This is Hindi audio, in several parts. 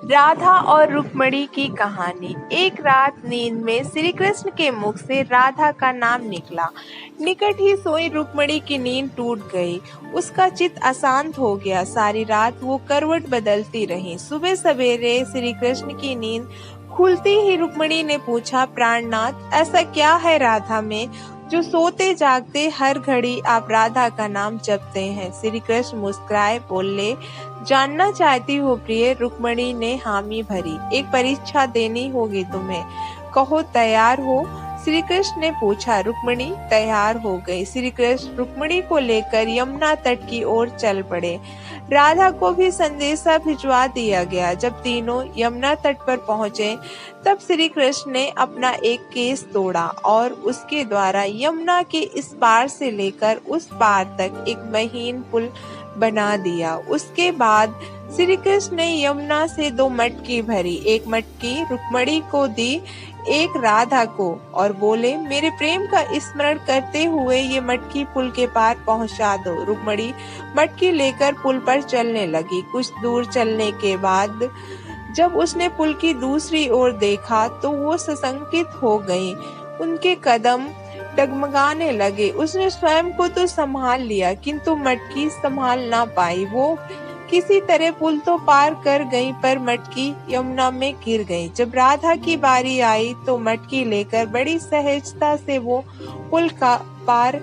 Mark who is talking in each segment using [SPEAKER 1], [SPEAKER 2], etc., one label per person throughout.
[SPEAKER 1] राधा और रुक्मिणी की कहानी। एक रात नींद में श्री कृष्ण के मुख से राधा का नाम निकला। निकट ही सोई रुक्मिणी की नींद टूट गई। उसका चित्त अशांत हो गया। सारी रात वो करवट बदलती रही। सुबह सवेरे श्री कृष्ण की नींद खुलती ही रुक्मिणी ने पूछा, प्राणनाथ, ऐसा क्या है राधा में जो सोते जागते हर घड़ी आप राधा का नाम जपते हैं? श्री कृष्ण मुस्कुराए, बोले, जानना चाहती हो प्रिय? रुक्मिणी ने हामी भरी। एक परीक्षा देनी होगी तुम्हें, कहो तैयार हो? श्री कृष्ण ने पूछा। रुक्मिणी तैयार हो गई। श्री कृष्ण रुक्मिणी को लेकर यमुना तट की ओर चल पड़े। राधा को भी संदेशा भिजवा दिया गया। जब तीनों यमुना तट पर पहुंचे तब श्री कृष्ण ने अपना एक केस तोड़ा और उसके द्वारा यमुना के इस पार से लेकर उस पार तक एक महीन पुल बना दिया। उसके बाद श्री कृष्ण ने यमुना से 2 मटकी भरी। एक मटकी रुक्मिणी को दी, एक राधा को, और बोले, मेरे प्रेम का स्मरण करते हुए ये मटकी पुल के पार पहुंचा दो। रुक्मिणी मटकी लेकर पुल पर चलने लगी। कुछ दूर चलने के बाद जब उसने पुल की दूसरी ओर देखा तो वो सशंकित हो गई। उनके कदम डगमगाने लगे। उसने स्वयं को तो संभाल लिया किंतु मटकी संभाल ना पाई। वो किसी तरह पुल तो पार कर गई पर मटकी यमुना में गिर गई। जब राधा की बारी आई तो मटकी लेकर बड़ी सहजता से वो पुल का पार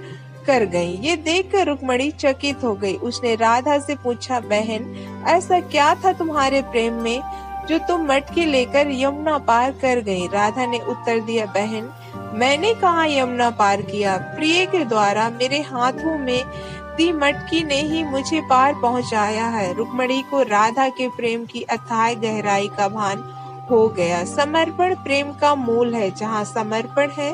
[SPEAKER 1] कर गई। ये देखकर रुक्मिणी चकित हो गई। उसने राधा से पूछा, बहन, ऐसा क्या था तुम्हारे प्रेम में जो तुम मटकी लेकर यमुना पार कर गई? राधा ने उत्तर दिया, बहन, मैंने कहाँ यमुना पार किया, प्रिय के द्वारा मेरे हाथों में दी मटकी ने ही मुझे पार पहुंचाया है। रुक्मिणी को राधा के प्रेम की अथाह गहराई का भान हो गया। समर्पण प्रेम का मूल है। जहाँ समर्पण है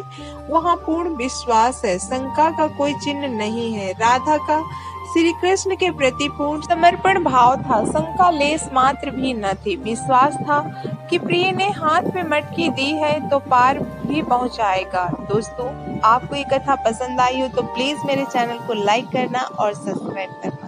[SPEAKER 1] वहाँ पूर्ण विश्वास है। शंका का कोई चिन्ह नहीं है। राधा का श्री कृष्ण के प्रति पूर्ण समर्पण भाव था। शंका लेस मात्र भी न थी। विश्वास था कि प्रिय ने हाथ में मटकी दी है तो पार भी पहुंचाएगा। दोस्तों, आपको ये कथा पसंद आई हो तो प्लीज मेरे चैनल को लाइक करना और सब्सक्राइब करना।